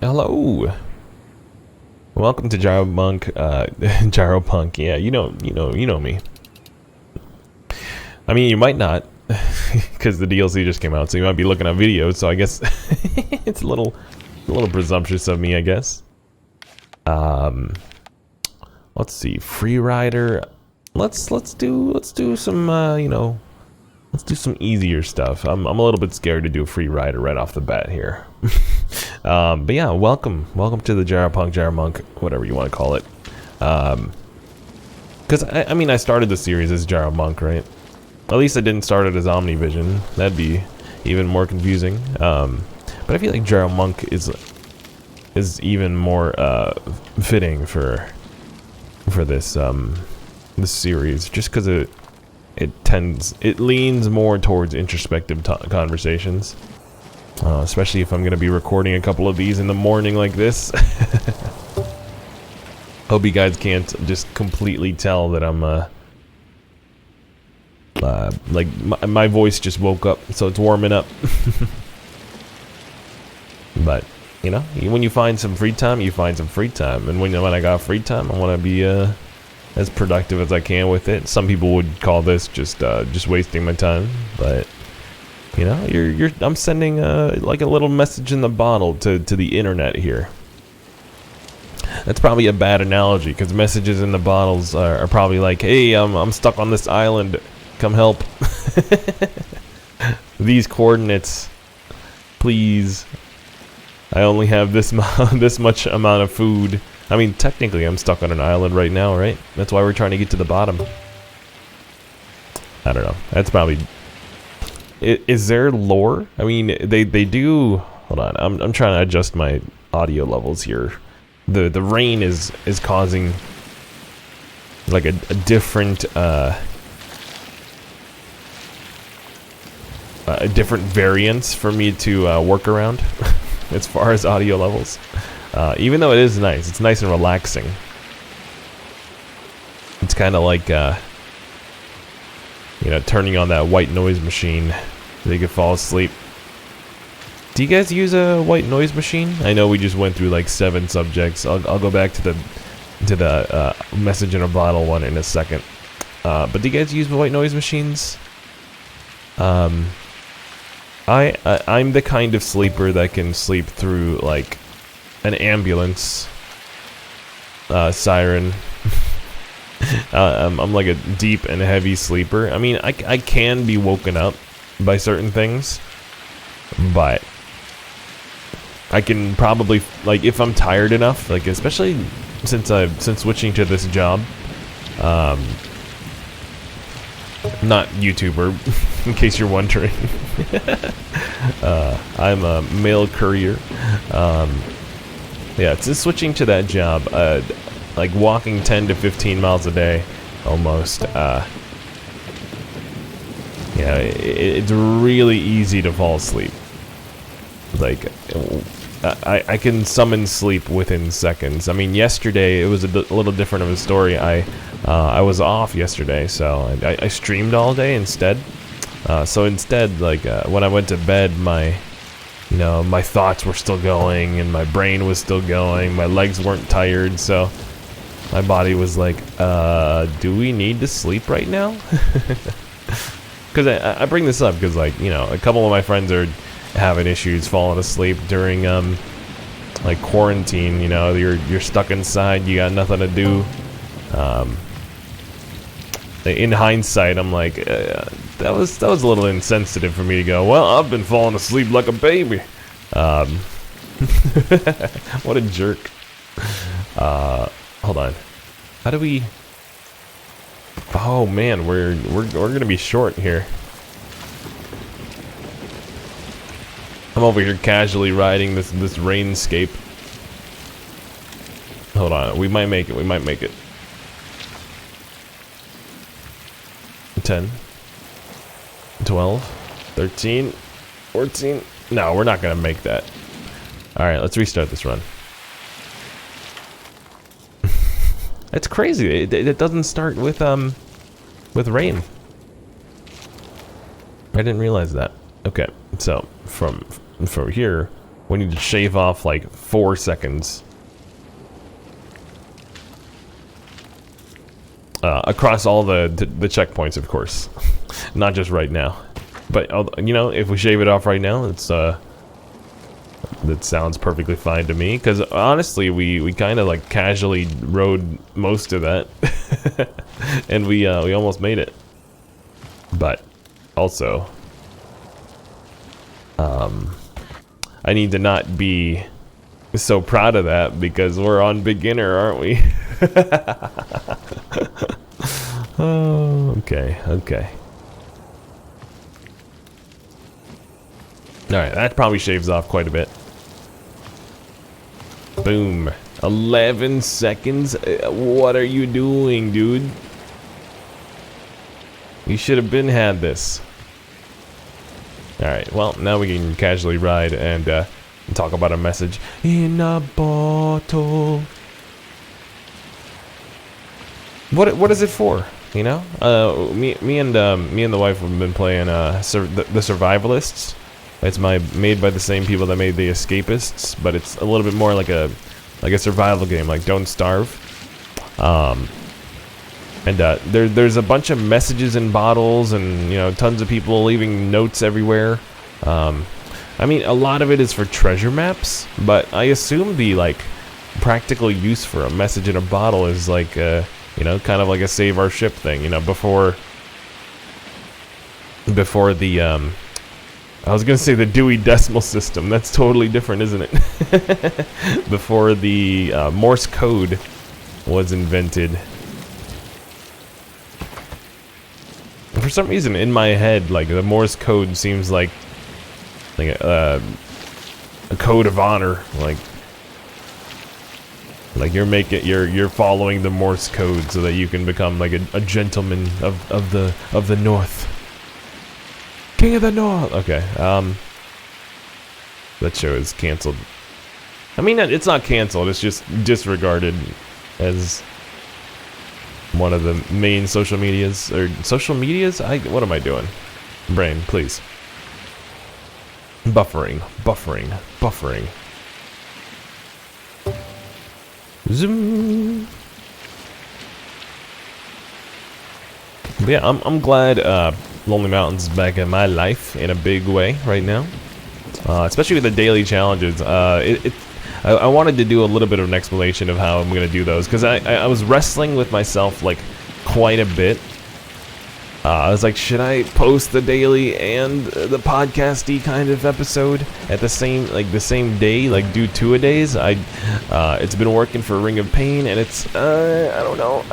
Hello. Welcome to Gyropunk. Gyropunk. Yeah, you know me. I mean, you might not, because the DLC just came out, so you might be looking at videos. So I guess it's a little presumptuous of me, I guess. Let's see, free rider. Let's do some let's do some easier stuff. I'm a little bit scared to do a free rider right off the bat here. But yeah, welcome to the Gyropunk, whatever you want to call it. Because I mean, I started the series as Gyropunk, right? At least I didn't start it as Omnivision. That'd be even more confusing. But I feel like Gyropunk is even more fitting for this this series, just because it leans more towards introspective conversations. Especially if I'm gonna be recording a couple of these in the morning like this. Hope you guys can't just completely tell that I'm like my voice just woke up, so it's warming up. But you know, when you find some free time, you find some free time, and when I got free time, I want to be as productive as I can with it. Some people would call this just wasting my time, but you know, I'm sending like a little message in the bottle to the internet here. That's probably a bad analogy, because messages in the bottles are probably like, hey, I'm stuck on this island, come help. These coordinates, please. I only have this much amount of food. I mean, technically I'm stuck on an island right now, right? That's why we're trying to get to the bottom. I don't know. That's probably... Is there lore? I mean, they do... Hold on, I'm trying to adjust my audio levels here. The rain is causing like a different variance for me to work around as far as audio levels. Even though it is nice, it's nice and relaxing. It's kind of like you know, turning on that white noise machine so you can fall asleep. Do you guys use a white noise machine? I know we just went through like 7 subjects. I'll go back to the message in a bottle one in a second. But do you guys use white noise machines? I'm the kind of sleeper that can sleep through like an ambulance siren. I'm like a deep and heavy sleeper. I mean, I can be woken up by certain things, but I can probably, like, if I'm tired enough, like, especially since switching to this job, not YouTuber, in case you're wondering. I'm a mail courier. Yeah, since switching to that job, like walking 10 to 15 miles a day, almost, yeah, it's really easy to fall asleep. Like, I can summon sleep within seconds. I mean, yesterday it was a little different of a story. I was off yesterday, so I streamed all day instead. So instead, like, when I went to bed, my thoughts were still going, and my brain was still going. My legs weren't tired, so my body was like, do we need to sleep right now? Because I bring this up because, like, you know, a couple of my friends are having issues falling asleep during like quarantine. You know, you're stuck inside, you got nothing to do. In hindsight, I'm like, that was a little insensitive for me to go, well, I've been falling asleep like a baby. What a jerk. Hold on, how do we... Oh man, we're gonna be short here. I'm over here casually riding this rainscape. Hold on, we might make it. 10, 12, 13, 14. No, we're not gonna make that. All right, let's restart this run. It's crazy. It doesn't start with rain. I didn't realize that. Okay, so from here, We need to shave off like 4 seconds. Across all the checkpoints, of course. Not just right now. But, you know, if we shave it off right now, it's, that sounds perfectly fine to me. Because, honestly, we kind of, like, casually rode most of that. And we almost made it. But, also, I need to not be so proud of that because we're on beginner, aren't we? Oh, okay. Alright, that probably shaves off quite a bit. Boom. 11 seconds? What are you doing, dude? You should have had this. Alright, well, now we can casually ride and talk about a message in a bottle. What is it for? You know, me and the wife have been playing the Survivalists. It's made by the same people that made the Escapists, but it's a little bit more like a survival game, like Don't Starve. And there's a bunch of messages in bottles, and you know, tons of people leaving notes everywhere. I mean, a lot of it is for treasure maps, but I assume the like practical use for a message in a bottle is like you know, kind of like a save our ship thing, you know, before the I was gonna say the Dewey Decimal System. That's totally different, isn't it? Before the Morse code was invented. For some reason, in my head, like the Morse code seems like a code of honor, like you're following the Morse code so that you can become like a gentleman of the North. King of the North. Okay. That show is canceled. I mean, it's not canceled. It's just disregarded as one of the main social medias. What am I doing? Brain, please. Buffering. Zoom. But yeah, I'm glad Lonely Mountains is back in my life in a big way right now. Especially with the daily challenges. I wanted to do a little bit of an explanation of how I'm going to do those, because I was wrestling with myself like quite a bit. I was like, should I post the daily and the podcasty kind of episode at the same day, like do 2-a-days? It's been working for Ring of Pain, and it's I don't know.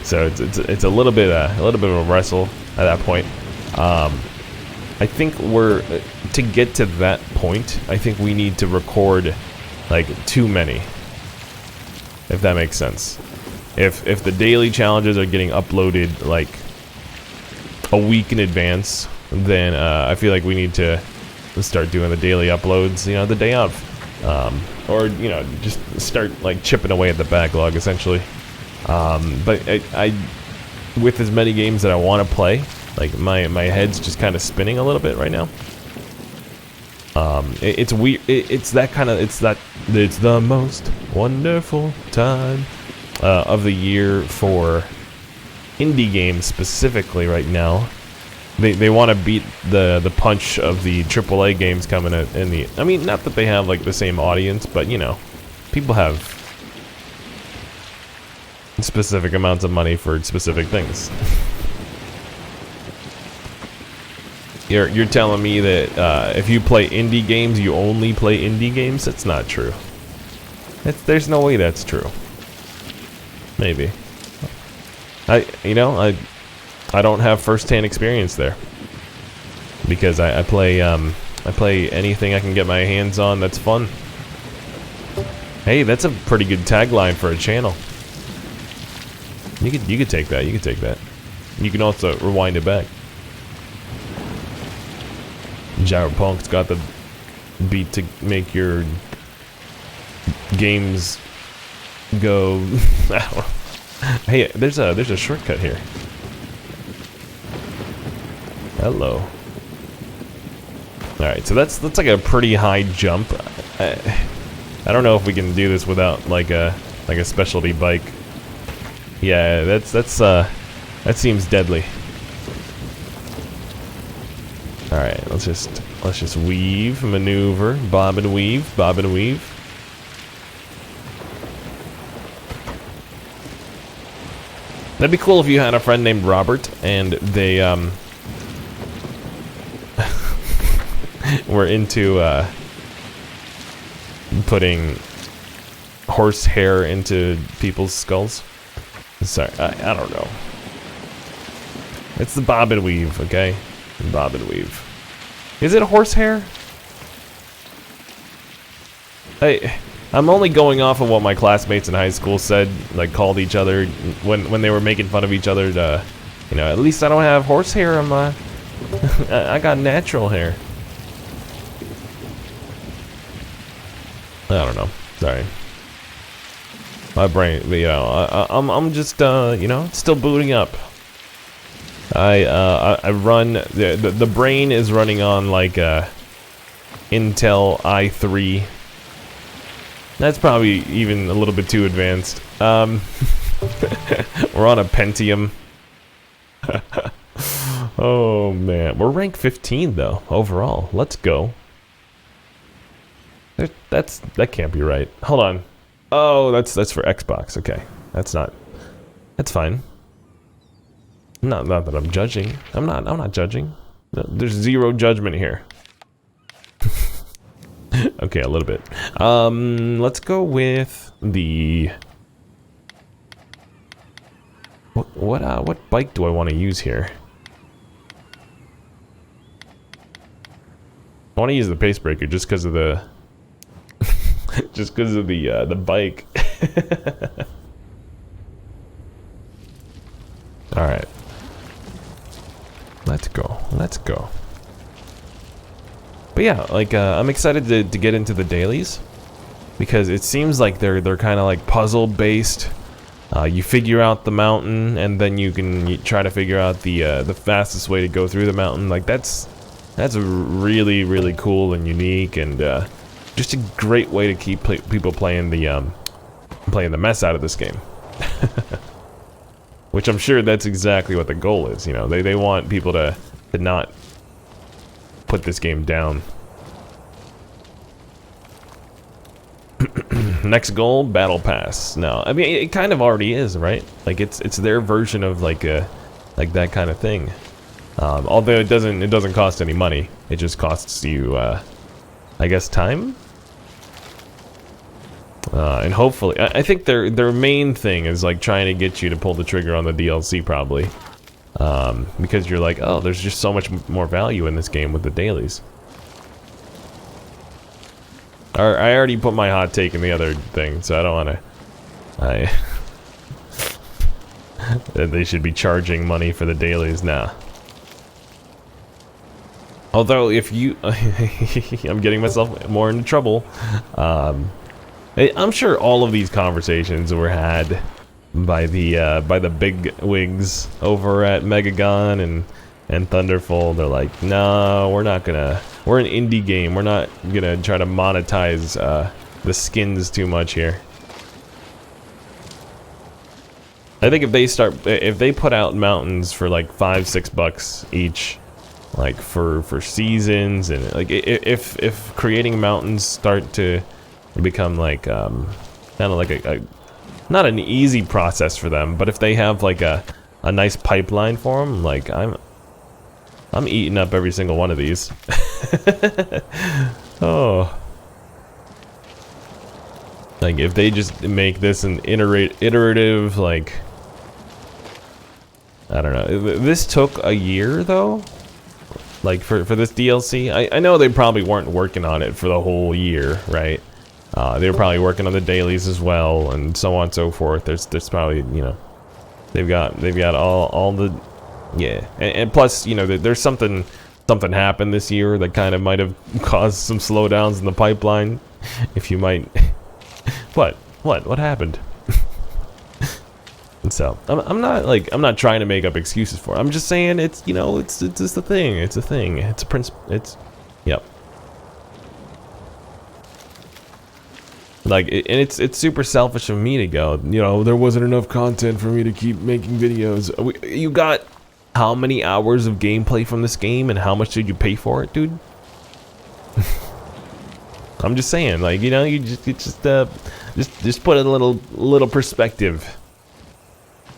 So it's a little bit of a wrestle at that point. I think to get to that point, I think we need to record like too many, if that makes sense. If the daily challenges are getting uploaded like a week in advance, then I feel like we need to start doing the daily uploads, you know, the day of, or you know, just start like chipping away at the backlog essentially. But I with as many games that I want to play, like my head's just kind of spinning a little bit right now. It's weird. It's the most wonderful time of the year for indie games specifically right now. They want to beat the punch of the AAA games coming in the. I mean, not that they have like the same audience, but you know, people have specific amounts of money for specific things. You're telling me that if you play indie games, you only play indie games? That's not true. There's no way that's true. Maybe. I don't have first-hand experience there, because I play anything I can get my hands on that's fun. Hey, that's a pretty good tagline for a channel. You could take that. You could take that. You can also rewind it back. Gyropunk's got the beat to make your games go. Hey, there's a shortcut here. All right, so that's like a pretty high jump. I don't know if we can do this without like a specialty bike. Yeah, that seems deadly. All right, let's just weave, maneuver, bob and weave, bob and weave. That'd be cool if you had a friend named Robert and they were into putting horse hair into people's skulls. Sorry, I don't know. It's the bob and weave, okay? Bob and weave. Is it horsehair? I'm only going off of what my classmates in high school said, like called each other when they were making fun of each other to, you know, at least I don't have horsehair on my, I got natural hair. I don't know, sorry. My brain, you know, I'm just, you know, still booting up. I run, the brain is running on like Intel i3. That's probably even a little bit too advanced. We're on a Pentium. Oh man, we're rank 15 though, overall. Let's go. That can't be right. Hold on. Oh, that's for Xbox, okay. That's fine. Not that I'm judging. I'm not judging. No, there's zero judgment here. Okay, a little bit. Let's go with the what bike do I want to use here? I want to use the pace breaker just because of the the bike. All right. Let's go. Let's go. But yeah, like I'm excited to get into the dailies because it seems like they're kind of like puzzle based. You figure out the mountain and then you try to figure out the fastest way to go through the mountain. Like that's really cool and unique and just a great way to keep people playing the mess out of this game. Which I'm sure that's exactly what the goal is. You know, they want people to not put this game down. Next goal, battle pass. No, I mean it kind of already is, right? Like it's their version of like that kind of thing. Although it doesn't cost any money. It just costs you, I guess, time. And hopefully, I think their main thing is like trying to get you to pull the trigger on the DLC probably. Because you're like, oh, there's just so much more value in this game with the dailies. I already put my hot take in the other thing, so I don't want to. They should be charging money for the dailies now. Although, if you, I'm getting myself more into trouble. I'm sure all of these conversations were had by the big wigs over at Megagon and Thunderful. They're like, no, we're not gonna. We're an indie game. We're not gonna try to monetize the skins too much here. I think if they put out mountains for like $5-6 each, like for seasons, and like if creating mountains start to become like kind of like a not an easy process for them, but if they have like a nice pipeline for them, like I'm eating up every single one of these. Oh, like if they just make this an iterative, like, I don't know. This took a year though, like for this DLC. I know they probably weren't working on it for the whole year, right? They were probably working on the dailies as well, and so on and so forth. There's probably, you know, they've got all the, yeah, and plus, you know, there's something happened this year that kind of might have caused some slowdowns in the pipeline. If you might, what happened? And so I'm not trying to make up excuses for it. I'm just saying it's, you know, it's just a thing. It's a thing. It's a Yep. Like, and it's super selfish of me to go, you know, there wasn't enough content for me to keep making videos. You got how many hours of gameplay from this game, and how much did you pay for it, dude? I'm just saying, like, you know, you just put a little perspective.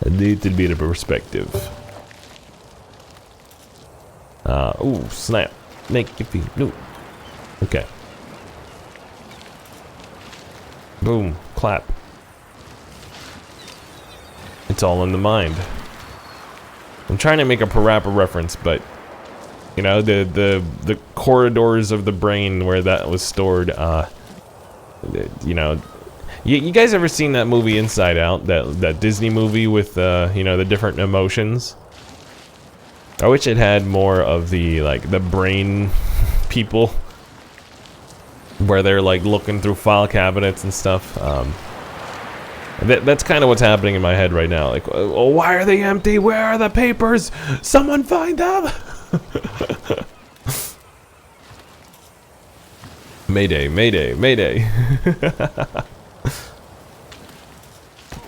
It needs to be the perspective. Ooh, snap. Make your feet. No. Okay. Boom. Clap. It's all in the mind. I'm trying to make a Parappa reference, but you know, the corridors of the brain where that was stored, you know, you guys ever seen that movie Inside Out, that Disney movie with you know, the different emotions? I wish it had more of the, like, the brain people, where they're like looking through file cabinets and stuff. That's kind of what's happening in my head right now. Like, oh, why are they empty? Where are the papers? Someone find them! Mayday, mayday, mayday.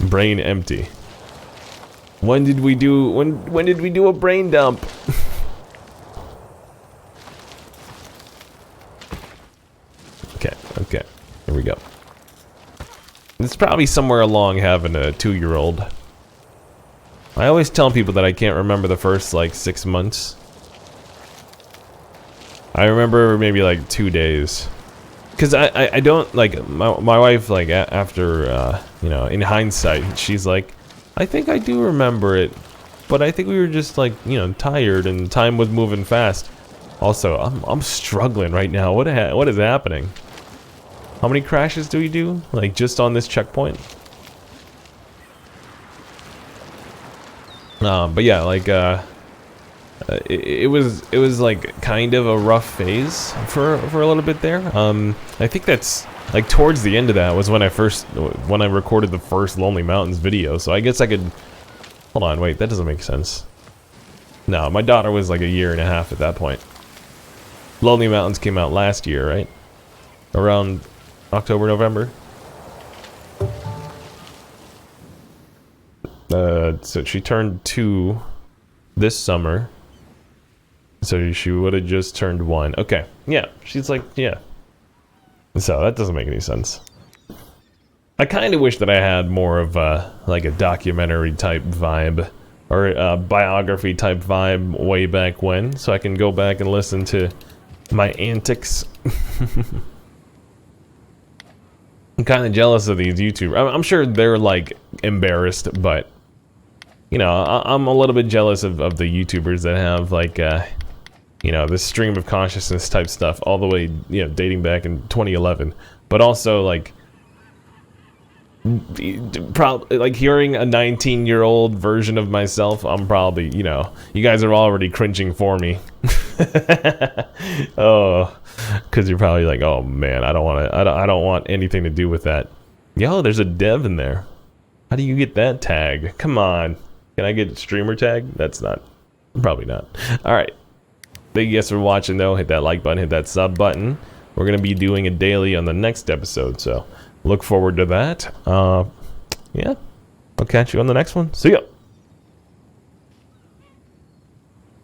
Brain empty. When did we do a brain dump? Okay, here we go. It's probably somewhere along having a 2-year-old. I always tell people that I can't remember the first, like, 6 months. I remember maybe, like, 2 days. Because I don't, like, my wife, like, after, you know, in hindsight, she's like, I think I do remember it, but I think we were just, like, you know, tired and time was moving fast. Also, I'm struggling right now. What is happening? How many crashes do we do? Like, just on this checkpoint? But yeah, like, it was like kind of a rough phase for a little bit there. I think that's like towards the end of that was when I recorded the first Lonely Mountains video. So I guess I could, hold on, wait, that doesn't make sense. No, my daughter was like 1.5 years at that point. Lonely Mountains came out last year, right? Around October, November. So she turned 2 this summer. So she would have just turned 1. Okay, yeah, she's like, yeah. So that doesn't make any sense. I kind of wish that I had more of like a documentary type vibe, or a biography type vibe way back when, so I can go back and listen to my antics. I'm kind of jealous of these YouTubers. I'm sure they're like embarrassed, but you know, I'm a little bit jealous of the YouTubers that have like, you know, this stream of consciousness type stuff all the way, you know, dating back in 2011. But also like, probably like hearing a 19-year-old version of myself, I'm probably, you know, you guys are already cringing for me. Oh, because you're probably like, oh man, I don't want anything to do with that. Yo, there's a dev in there. How do you get that tag? Come on, can I get streamer tag? That's not, probably not. All right, thank you guys for watching though. Hit that like button, hit that sub button. We're gonna be doing a daily on the next episode, so look forward to that. Yeah, I'll catch you on the next one. See ya.